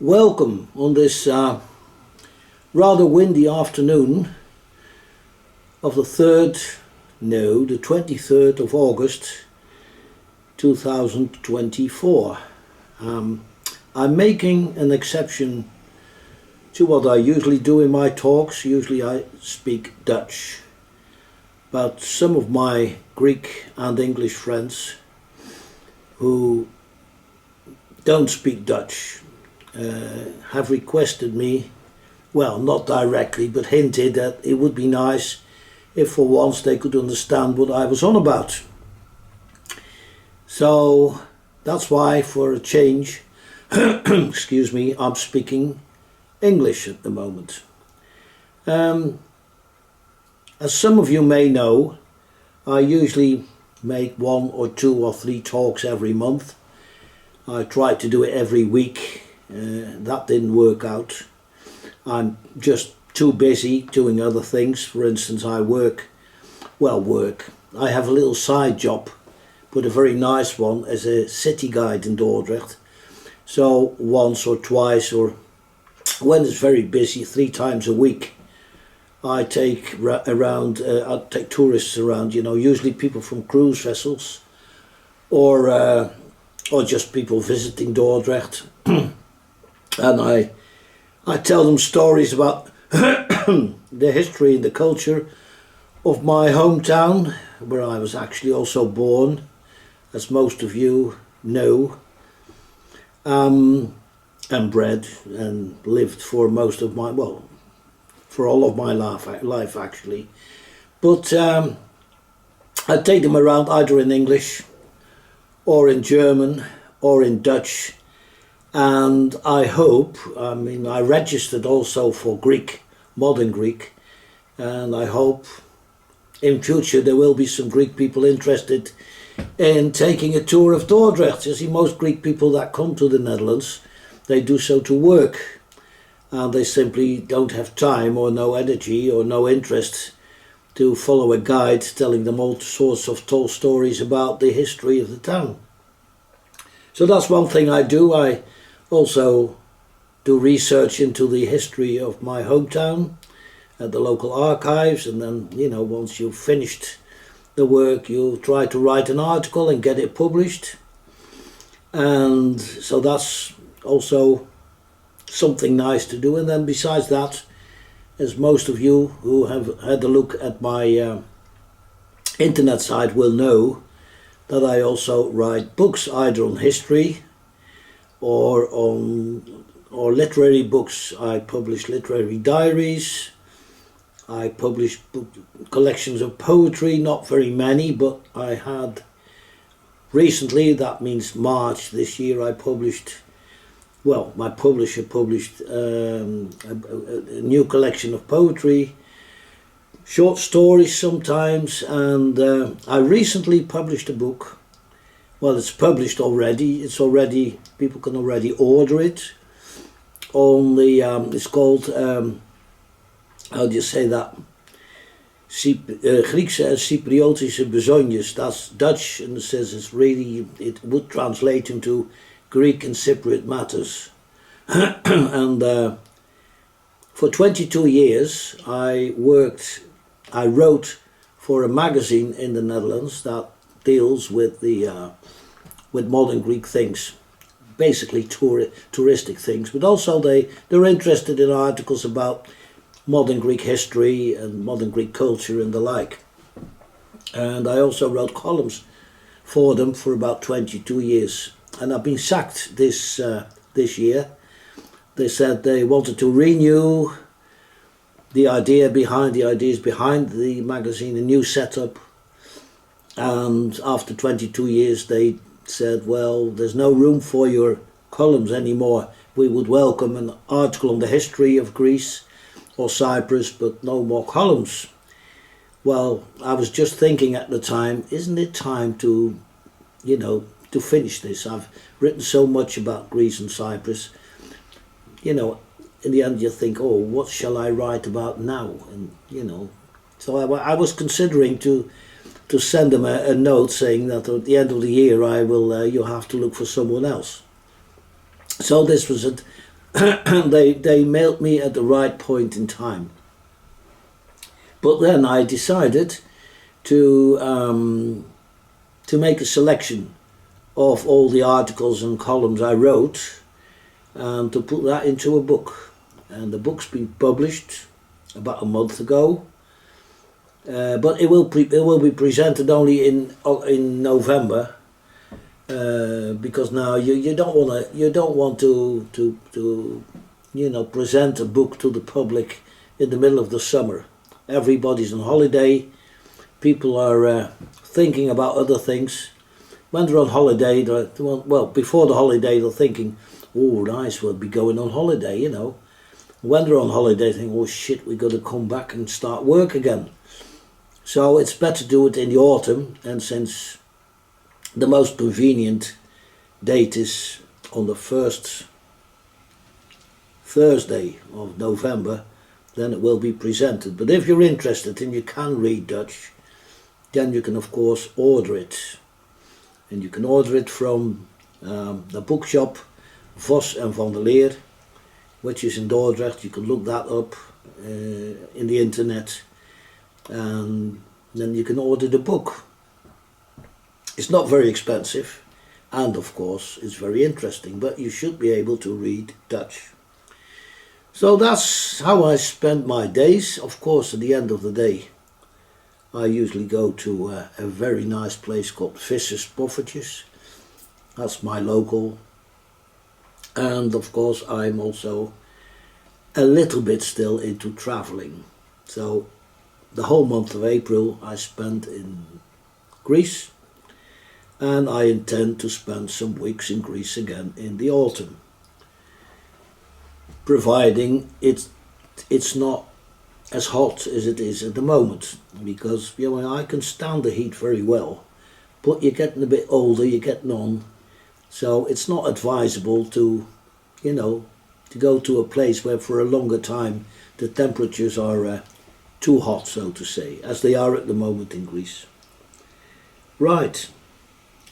Welcome on this rather windy afternoon of the 23rd of August 2024. I'm making an exception to what I usually do in my talks. Usually I speak Dutch, but some of my Greek and English friends who don't speak Dutch have requested me, well, not directly, but hinted that it would be nice if for once they could understand what I was on about. So that's why, for a change, excuse me, I'm speaking English at the moment. As some of you may know, I usually make 1 or 2 or 3 talks every month. I try to do it every week. That didn't work out. I'm just too busy doing other things. For instance, I have a little side job, but a very nice one, as a city guide in Dordrecht. So once or twice, or when it's very busy, 3 times a week, I take tourists around, usually people from cruise vessels, or just people visiting Dordrecht. And I tell them stories about the history and the culture of my hometown, where I was actually also born, as most of you know, and bred and lived for for all of my life actually. But I take them around either in English or in German or in Dutch. And I registered also for Greek, modern Greek, and I hope in future there will be some Greek people interested in taking a tour of Dordrecht. You see, most Greek people that come to the Netherlands, they do so to work, and they simply don't have time or no energy or no interest to follow a guide telling them all sorts of tall stories about the history of the town. So that's one thing I do. I also do research into the history of my hometown at the local archives, and then, once you've finished the work, you try to write an article and get it published. And so that's also something nice to do. And then besides that, as most of you who have had a look at my internet site will know, that I also write books either on history or literary books. I publish literary diaries. I publish collections of poetry, not very many, but I had recently, that means March this year, my publisher published a new collection of poetry, short stories sometimes, and I recently published a book. Well, it's published already. People can already order it. It's called, how do you say that? Griekse en Cypriotische bezonjes. That's Dutch, and it says it would translate into Greek and Cypriot matters. And for 22 years, I wrote for a magazine in the Netherlands that deals with with modern Greek things, basically touristic things, but also they're interested in articles about modern Greek history and modern Greek culture and the like. And I also wrote columns for them for about 22 years. And I've been sacked this year. They said they wanted to renew the ideas behind the magazine, a new setup. And after 22 years, they said, well, there's no room for your columns anymore. We would welcome an article on the history of Greece or Cyprus, but no more columns. Well, I was just thinking at the time, isn't it time to finish this? I've written so much about Greece and Cyprus. In the end you think, oh, what shall I write about now? And, so I was considering to send them a note saying that at the end of the year you'll have to look for someone else. So this was they mailed me at the right point in time. But then I decided to make a selection of all the articles and columns I wrote and to put that into a book. And the book's been published about a month ago, but it will be presented only in November, because now you don't want to present a book to the public in the middle of the summer. Everybody's on holiday. People are thinking about other things. When they're on holiday, before the holiday they're thinking, oh nice, we'll be going on holiday, When they're on holiday they think, oh shit, we got to come back and start work again. So it's better to do it in the autumn, and since the most convenient date is on the first Thursday of November, then it will be presented. But if you're interested and you can read Dutch, then you can of course order it. And you can order it from the bookshop Vos en van der Leer, which is in Dordrecht. You can look that up in the internet, and then you can order the book. It's not very expensive, and of course it's very interesting, but you should be able to read Dutch. So that's how I spend my days. Of course, at the end of the day, I usually go to a very nice place called Vissers Poffertjes. That's my local. And of course, I'm also a little bit still into traveling. So the whole month of April I spent in Greece, and I intend to spend some weeks in Greece again in the autumn, providing it's not as hot as it is at the moment, because I can stand the heat very well, but you're getting a bit older, you're getting on, so it's not advisable to go to a place where for a longer time the temperatures are too hot, so to say, as they are at the moment in Greece. Right,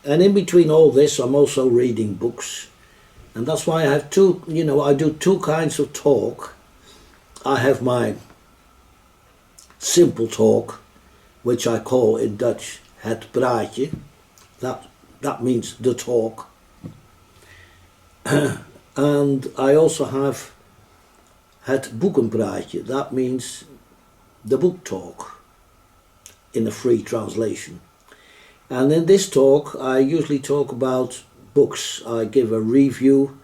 and in between all this I'm also reading books, and that's why I have I do two kinds of talk. I have my simple talk, which I call in Dutch het praatje. That means the talk. And I also have het boekenpraatje. That means the book talk in a free translation. And in this talk I usually talk about books. I give a review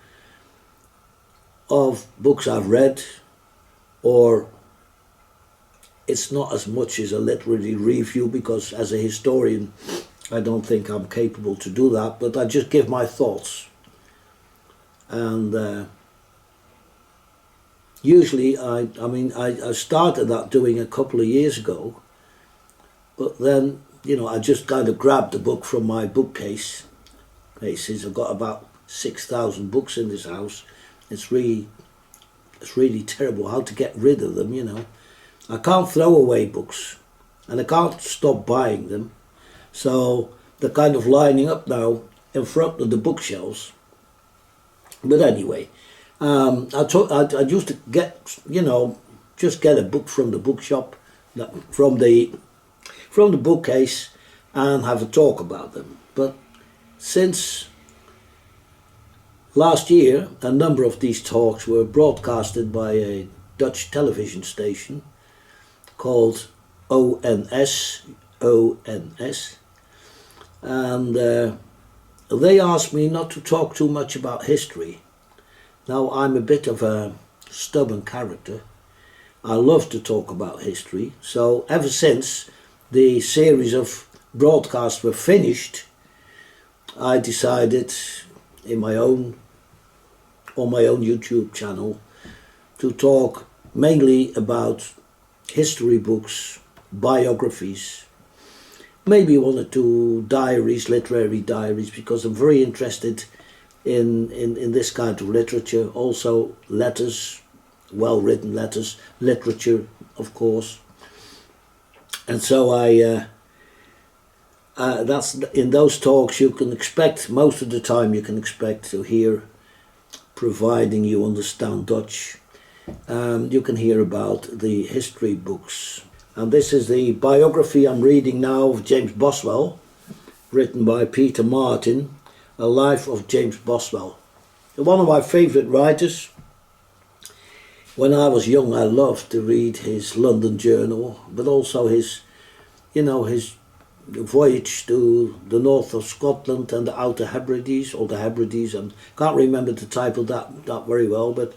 of books I've read, or it's not as much as a literary review, because as a historian I don't think I'm capable to do that, but I just give my thoughts. And usually I started that doing a couple of years ago, but then I just kind of grabbed the book from my bookcase. I've got about 6,000 books in this house. It's really terrible how to get rid of them, I can't throw away books, and I can't stop buying them, so they're kind of lining up now in front of the bookshelves. But anyway, I used to get, just get a book from the bookshop, from the bookcase, and have a talk about them. But since last year, a number of these talks were broadcasted by a Dutch television station called ONS, and they asked me not to talk too much about history. Now, I'm a bit of a stubborn character. I love to talk about history, so ever since the series of broadcasts were finished, I decided on my own YouTube channel to talk mainly about history books, biographies, maybe one or two diaries, literary diaries, because I'm very interested in this kind of literature. Also letters, well-written letters, literature, of course. And so that's in those talks you can expect, most of the time you can expect to hear providing you understand Dutch. You can hear about the history books. And this is the biography I'm reading now of James Boswell, written by Peter Martin, A Life of James Boswell. One of my favourite writers. When I was young, I loved to read his London Journal, but also his voyage to the north of Scotland and the Outer Hebrides, or the Hebrides, and can't remember the title that very well, but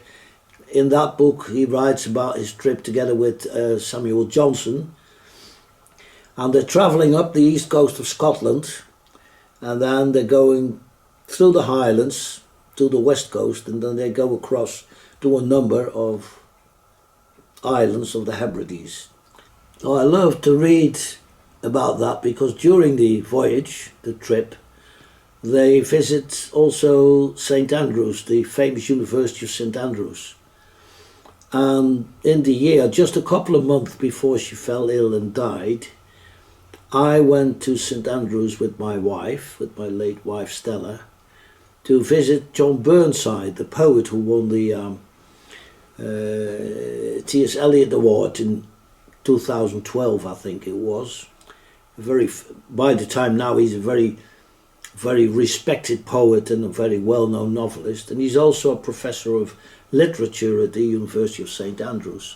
in that book he writes about his trip together with Samuel Johnson, and they're travelling up the east coast of Scotland, and then they're going through the Highlands to the west coast, and then they go across to a number of islands of the Hebrides. I love to read about that because during the voyage, the trip, they visit also St Andrews, the famous University of St Andrews. And in the year, just a couple of months before she fell ill and died, I went to St Andrews with my wife, with my late wife Stella, to visit John Burnside, the poet who won the T.S. Eliot Award in 2012, I think it was. By the time now, he's a very, very respected poet and a very well-known novelist, and he's also a professor of literature at the University of St Andrews.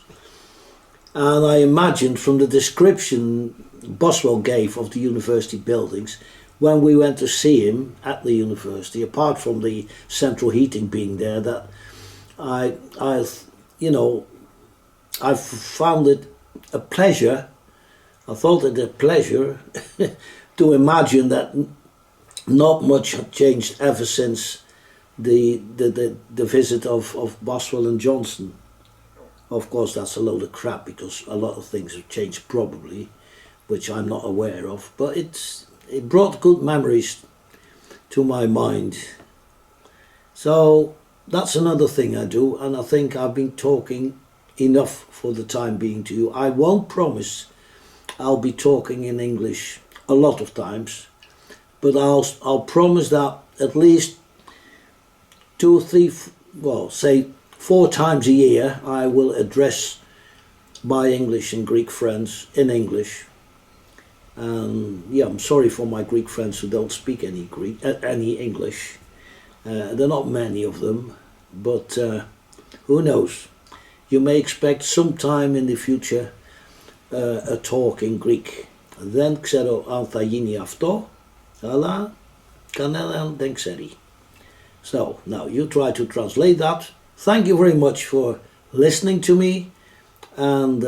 And I imagined from the description Boswell gave of the university buildings when we went to see him at the university, apart from the central heating being there, that I found it a pleasure. I thought it a pleasure to imagine that not much had changed ever since the visit of Boswell and Johnson. Of course, that's a load of crap because a lot of things have changed probably, which I'm not aware of. But it brought good memories to my mind. So that's another thing I do, and I think I've been talking enough for the time being to you. I won't promise I'll be talking in English a lot of times, but I'll promise that at least 2 or 3, say 4 times a year I will address my English and Greek friends in English. I'm sorry for my Greek friends who don't speak any English. There are not many of them, but who knows? You may expect sometime in the future a talk in Greek. Δεν ξέρω αν θα γίνει αυτό, αλλά κανέναν δεν ξέρει. So, now you try to translate that. Thank you very much for listening to me, and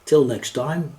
till next time.